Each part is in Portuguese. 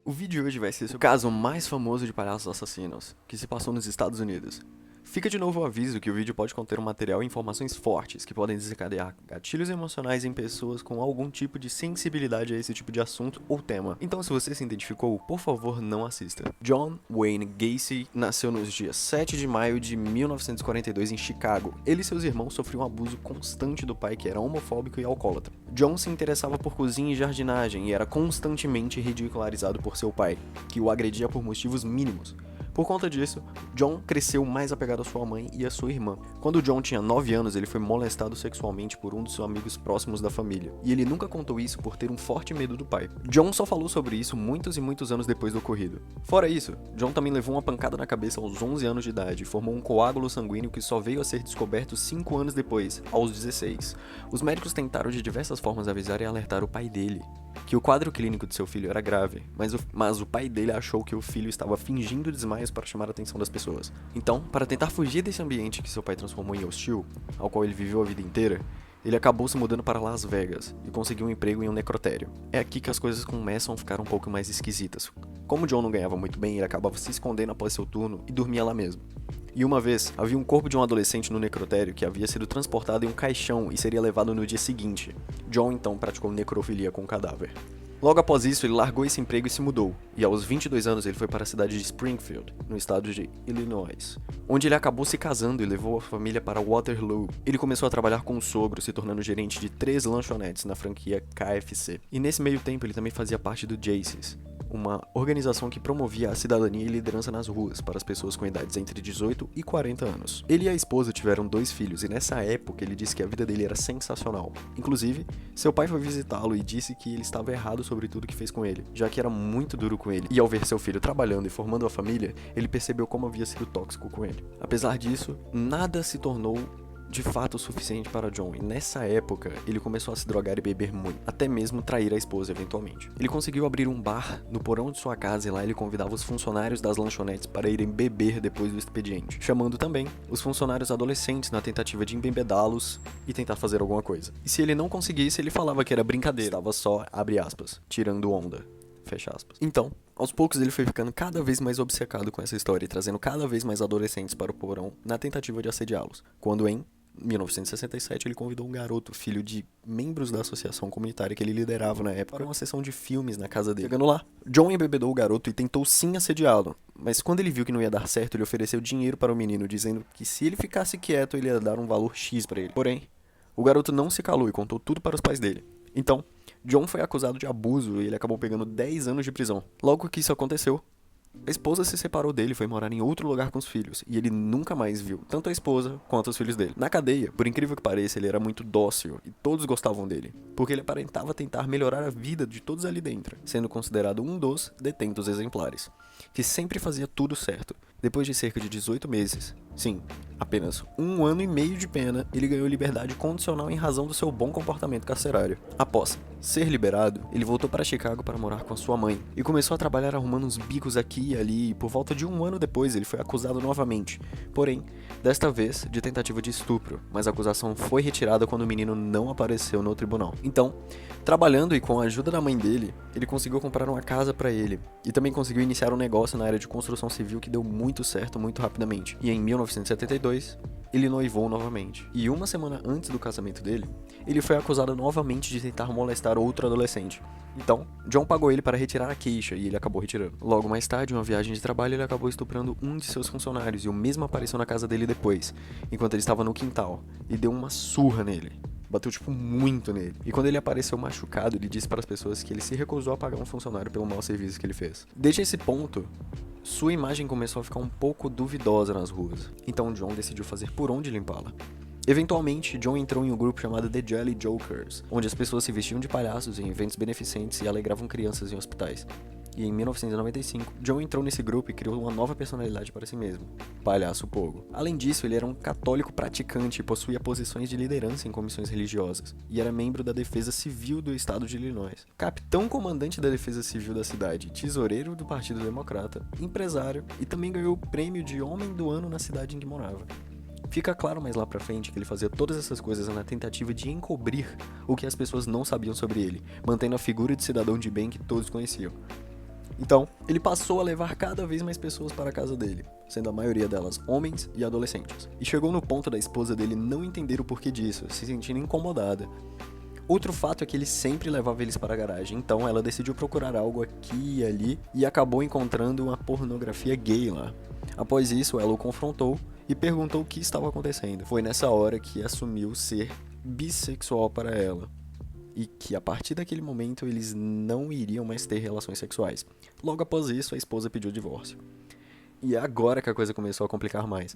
O vídeo de hoje vai ser sobre o caso mais famoso de palhaços assassinos, que se passou nos Estados Unidos. Fica de novo o aviso que o vídeo pode conter um material e informações fortes que podem desencadear gatilhos emocionais em pessoas com algum tipo de sensibilidade a esse tipo de assunto ou tema. Então, se você se identificou, por favor, não assista. John Wayne Gacy nasceu nos dias 7 de maio de 1942 em Chicago. Ele e seus irmãos sofriam um abuso constante do pai, que era homofóbico e alcoólatra. John se interessava por cozinha e jardinagem e era constantemente ridicularizado por seu pai, que o agredia por motivos mínimos. Por conta disso, John cresceu mais apegado à sua mãe e à sua irmã. Quando John tinha 9 anos, ele foi molestado sexualmente por um dos seus amigos próximos da família, e ele nunca contou isso por ter um forte medo do pai. John só falou sobre isso muitos e muitos anos depois do ocorrido. Fora isso, John também levou uma pancada na cabeça aos 11 anos de idade e formou um coágulo sanguíneo que só veio a ser descoberto 5 anos depois, aos 16. Os médicos tentaram de diversas formas avisar e alertar o pai dele que o quadro clínico de seu filho era grave, mas o pai dele achou que o filho estava fingindo desmaios para chamar a atenção das pessoas. Então, para tentar fugir desse ambiente que seu pai transformou em hostil, ao qual ele viveu a vida inteira, ele acabou se mudando para Las Vegas e conseguiu um emprego em um necrotério. É aqui que as coisas começam a ficar um pouco mais esquisitas. Como John não ganhava muito bem, ele acabava se escondendo após seu turno e dormia lá mesmo. E uma vez, havia um corpo de um adolescente no necrotério que havia sido transportado em um caixão e seria levado no dia seguinte. John então praticou necrofilia com o cadáver. Logo após isso, ele largou esse emprego e se mudou, e aos 22 anos ele foi para a cidade de Springfield, no estado de Illinois, onde ele acabou se casando e levou a família para Waterloo. Ele começou a trabalhar com o sogro, se tornando gerente de 3 lanchonetes na franquia KFC. E nesse meio tempo ele também fazia parte do Jaycees, uma organização que promovia a cidadania e liderança nas ruas para as pessoas com idades entre 18 e 40 anos. Ele e a esposa tiveram 2 filhos e nessa época ele disse que a vida dele era sensacional. Inclusive, seu pai foi visitá-lo e disse que ele estava errado sobre tudo que fez com ele, já que era muito duro com ele. E ao ver seu filho trabalhando e formando a família, ele percebeu como havia sido tóxico com ele. Apesar disso, nada se tornou de fato o suficiente para John, e nessa época ele começou a se drogar e beber muito, até mesmo trair a esposa eventualmente. Ele conseguiu abrir um bar no porão de sua casa e lá ele convidava os funcionários das lanchonetes para irem beber depois do expediente, chamando também os funcionários adolescentes na tentativa de embebedá-los e tentar fazer alguma coisa. E se ele não conseguisse, ele falava que era brincadeira, estava só, abre aspas, tirando onda. Fecha aspas. Então, aos poucos ele foi ficando cada vez mais obcecado com essa história e trazendo cada vez mais adolescentes para o porão na tentativa de assediá-los. Quando em 1967 ele convidou um garoto, filho de membros da associação comunitária que ele liderava na época, para uma sessão de filmes na casa dele. Chegando lá, John embebedou o garoto e tentou sim assediá-lo, mas quando ele viu que não ia dar certo, ele ofereceu dinheiro para o menino, dizendo que se ele ficasse quieto ele ia dar um valor X para ele. Porém, o garoto não se calou e contou tudo para os pais dele. Então, John foi acusado de abuso e ele acabou pegando 10 anos de prisão. Logo que isso aconteceu, a esposa se separou dele e foi morar em outro lugar com os filhos, e ele nunca mais viu tanto a esposa quanto os filhos dele. Na cadeia, por incrível que pareça, ele era muito dócil e todos gostavam dele, porque ele aparentava tentar melhorar a vida de todos ali dentro, sendo considerado um dos detentos exemplares, que sempre fazia tudo certo. Depois de cerca de 18 meses, sim, apenas 1 ano e meio de pena, ele ganhou liberdade condicional em razão do seu bom comportamento carcerário. Após ser liberado, ele voltou para Chicago para morar com a sua mãe e começou a trabalhar arrumando uns bicos aqui e ali, e por volta de 1 ano depois ele foi acusado novamente, porém, desta vez de tentativa de estupro, mas a acusação foi retirada quando o menino não apareceu no tribunal. Então, trabalhando e com a ajuda da mãe dele, ele conseguiu comprar uma casa para ele e também conseguiu iniciar um negócio na área de construção civil que deu muito certo muito rapidamente. E em 1972, ele noivou novamente. E 1 semana antes do casamento dele, ele foi acusado novamente de tentar molestar outro adolescente. Então, John pagou ele para retirar a queixa e ele acabou retirando. Logo mais tarde, em uma viagem de trabalho, ele acabou estuprando um de seus funcionários e o mesmo apareceu na casa dele depois, enquanto ele estava no quintal, e deu uma surra nele. Bateu, muito nele. E quando ele apareceu machucado, ele disse para as pessoas que ele se recusou a pagar um funcionário pelo mau serviço que ele fez. Desde esse ponto, sua imagem começou a ficar um pouco duvidosa nas ruas. Então John decidiu fazer por onde limpá-la. Eventualmente, John entrou em um grupo chamado The Jolly Jokers, onde as pessoas se vestiam de palhaços em eventos beneficentes e alegravam crianças em hospitais. E em 1995, John entrou nesse grupo e criou uma nova personalidade para si mesmo, Palhaço Pogo. Além disso, ele era um católico praticante e possuía posições de liderança em comissões religiosas, e era membro da Defesa Civil do estado de Illinois. Capitão comandante da Defesa Civil da cidade, tesoureiro do Partido Democrata, empresário e também ganhou o prêmio de Homem do Ano na cidade em que morava. Fica claro mais lá pra frente que ele fazia todas essas coisas na tentativa de encobrir o que as pessoas não sabiam sobre ele, mantendo a figura de cidadão de bem que todos conheciam. Então, ele passou a levar cada vez mais pessoas para a casa dele, sendo a maioria delas homens e adolescentes. E chegou no ponto da esposa dele não entender o porquê disso, se sentindo incomodada. Outro fato é que ele sempre levava eles para a garagem, então ela decidiu procurar algo aqui e ali e acabou encontrando uma pornografia gay lá. Após isso, ela o confrontou e perguntou o que estava acontecendo. Foi nessa hora que assumiu ser bissexual para ela. E que a partir daquele momento eles não iriam mais ter relações sexuais. Logo após isso, a esposa pediu o divórcio. E é agora que a coisa começou a complicar mais.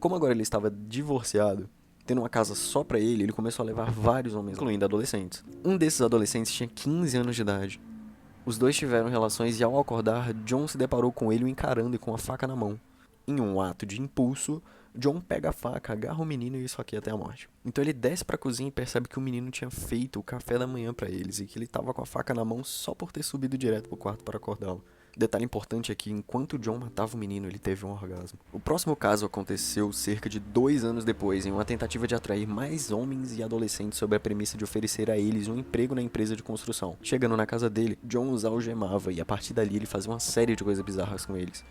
Como agora ele estava divorciado, tendo uma casa só pra ele, ele começou a levar vários homens, incluindo adolescentes. Um desses adolescentes tinha 15 anos de idade. Os dois tiveram relações e ao acordar, John se deparou com ele o encarando e com a faca na mão. Em um ato de impulso, John pega a faca, agarra o menino e esfaqueia até a morte. Então ele desce pra cozinha e percebe que o menino tinha feito o café da manhã pra eles e que ele tava com a faca na mão só por ter subido direto pro quarto para acordá-lo. Detalhe importante é que enquanto John matava o menino, ele teve um orgasmo. O próximo caso aconteceu cerca de 2 anos depois, em uma tentativa de atrair mais homens e adolescentes sob a premissa de oferecer a eles um emprego na empresa de construção. Chegando na casa dele, John os algemava e a partir dali ele fazia uma série de coisas bizarras com eles.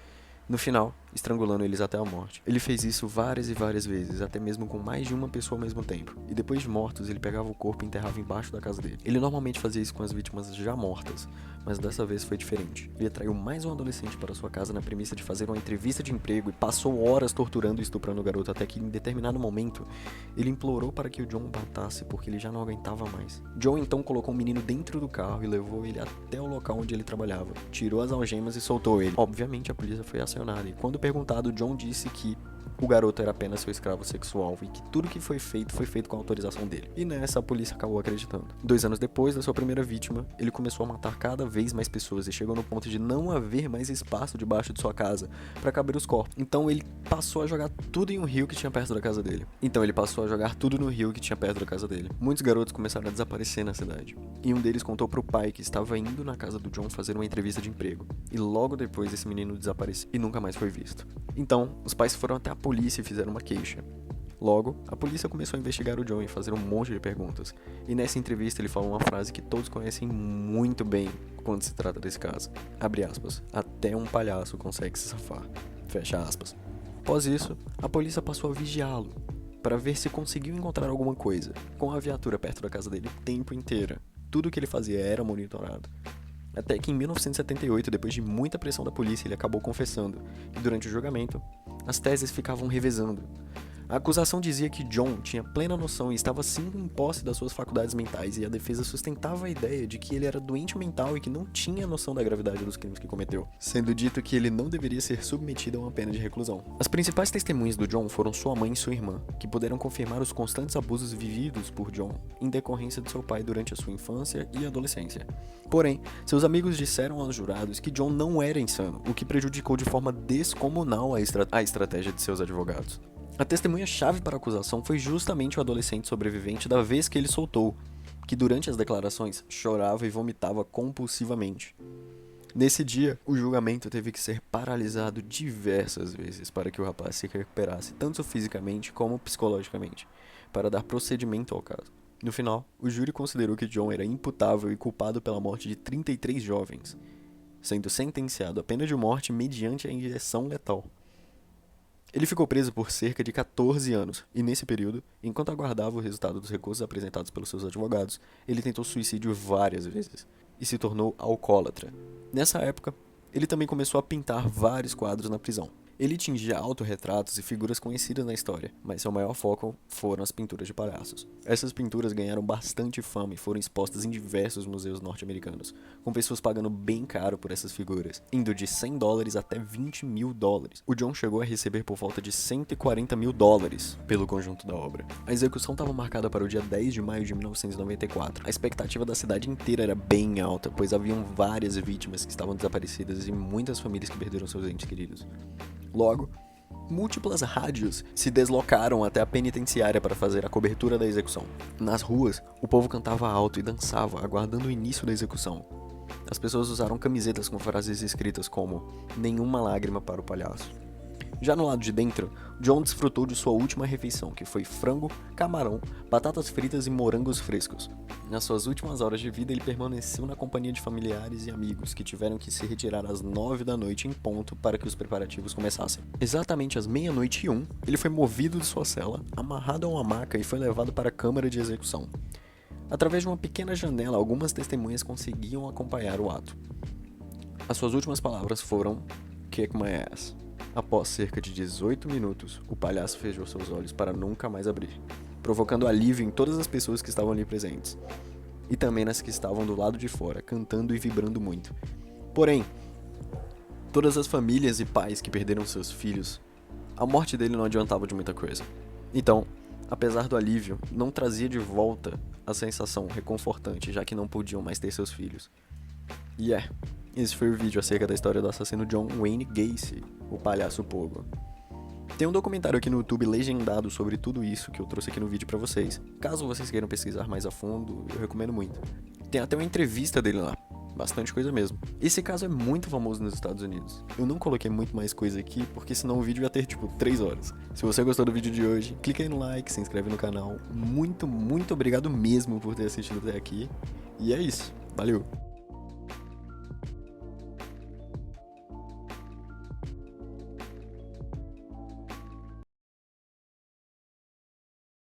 No final, estrangulando eles até a morte. Ele fez isso várias e várias vezes, até mesmo com mais de uma pessoa ao mesmo tempo. E depois de mortos, ele pegava o corpo e enterrava embaixo da casa dele. Ele normalmente fazia isso com as vítimas já mortas, mas dessa vez foi diferente. Ele atraiu mais um adolescente para sua casa na premissa de fazer uma entrevista de emprego e passou horas torturando e estuprando o garoto até que, em determinado momento, ele implorou para que o John o matasse porque ele já não aguentava mais. John então colocou o menino dentro do carro e levou ele até o local onde ele trabalhava, tirou as algemas e soltou ele. Obviamente, a polícia foi acionada e, quando perguntado, John disse que o garoto era apenas seu escravo sexual e que tudo que foi feito com a autorização dele. E nessa, a polícia acabou acreditando. 2 anos depois da sua primeira vítima, ele começou a matar cada vez mais pessoas e chegou no ponto de não haver mais espaço debaixo de sua casa para caber os corpos. Então ele passou a jogar tudo em um rio que tinha perto da casa dele. Muitos garotos começaram a desaparecer na cidade. E um deles contou pro pai que estava indo na casa do John fazer uma entrevista de emprego. E logo depois esse menino desapareceu e nunca mais foi visto. Então, os pais foram até a polícia e fizeram uma queixa. Logo, a polícia começou a investigar o John e fazer um monte de perguntas. E nessa entrevista ele falou uma frase que todos conhecem muito bem quando se trata desse caso. Abre aspas. Até um palhaço consegue se safar. Fecha aspas. Após isso, a polícia passou a vigiá-lo para ver se conseguiu encontrar alguma coisa, com a viatura perto da casa dele o tempo inteiro. Tudo que ele fazia era monitorado. Até que em 1978, depois de muita pressão da polícia, ele acabou confessando, e durante o julgamento, as teses ficavam revezando. A acusação dizia que John tinha plena noção e estava sim em posse das suas faculdades mentais, e a defesa sustentava a ideia de que ele era doente mental e que não tinha noção da gravidade dos crimes que cometeu, sendo dito que ele não deveria ser submetido a uma pena de reclusão. As principais testemunhas do John foram sua mãe e sua irmã, que puderam confirmar os constantes abusos vividos por John em decorrência de seu pai durante a sua infância e adolescência. Porém, seus amigos disseram aos jurados que John não era insano, o que prejudicou de forma descomunal a estratégia de seus advogados. A testemunha-chave para a acusação foi justamente o adolescente sobrevivente da vez que ele soltou, que durante as declarações chorava e vomitava compulsivamente. Nesse dia, o julgamento teve que ser paralisado diversas vezes para que o rapaz se recuperasse tanto fisicamente como psicologicamente, para dar procedimento ao caso. No final, o júri considerou que John era imputável e culpado pela morte de 33 jovens, sendo sentenciado à pena de morte mediante a injeção letal. Ele ficou preso por cerca de 14 anos, e nesse período, enquanto aguardava o resultado dos recursos apresentados pelos seus advogados, ele tentou suicídio várias vezes, e se tornou alcoólatra. Nessa época, ele também começou a pintar vários quadros na prisão. Ele tingia autorretratos e figuras conhecidas na história, mas seu maior foco foram as pinturas de palhaços. Essas pinturas ganharam bastante fama e foram expostas em diversos museus norte-americanos, com pessoas pagando bem caro por essas figuras, indo de $100 até $20.000. O John chegou a receber por volta de $140.000 pelo conjunto da obra. A execução estava marcada para o dia 10 de maio de 1994. A expectativa da cidade inteira era bem alta, pois haviam várias vítimas que estavam desaparecidas e muitas famílias que perderam seus entes queridos. Logo, múltiplas rádios se deslocaram até a penitenciária para fazer a cobertura da execução. Nas ruas, o povo cantava alto e dançava, aguardando o início da execução. As pessoas usaram camisetas com frases escritas como "Nenhuma lágrima para o palhaço". Já no lado de dentro, John desfrutou de sua última refeição, que foi frango, camarão, batatas fritas e morangos frescos. Nas suas últimas horas de vida, ele permaneceu na companhia de familiares e amigos que tiveram que se retirar às 9 da noite em ponto para que os preparativos começassem. Exatamente às 00:01, ele foi movido de sua cela, amarrado a uma maca e foi levado para a câmara de execução. Através de uma pequena janela, algumas testemunhas conseguiam acompanhar o ato. As suas últimas palavras foram "Kick my ass". Após cerca de 18 minutos, o palhaço fechou seus olhos para nunca mais abrir, provocando alívio em todas as pessoas que estavam ali presentes, e também nas que estavam do lado de fora, cantando e vibrando muito. Porém, todas as famílias e pais que perderam seus filhos, a morte dele não adiantava de muita coisa. Então, apesar do alívio, não trazia de volta a sensação reconfortante, já que não podiam mais ter seus filhos. E esse foi o vídeo acerca da história do assassino John Wayne Gacy, o palhaço Pogo. Tem um documentário aqui no YouTube legendado sobre tudo isso que eu trouxe aqui no vídeo pra vocês. Caso vocês queiram pesquisar mais a fundo, eu recomendo muito. Tem até uma entrevista dele lá, bastante coisa mesmo. Esse caso é muito famoso nos Estados Unidos. Eu não coloquei muito mais coisa aqui, porque senão o vídeo ia ter 3 horas. Se você gostou do vídeo de hoje, clica aí no like, se inscreve no canal. Muito, muito obrigado mesmo por ter assistido até aqui. E é isso, valeu!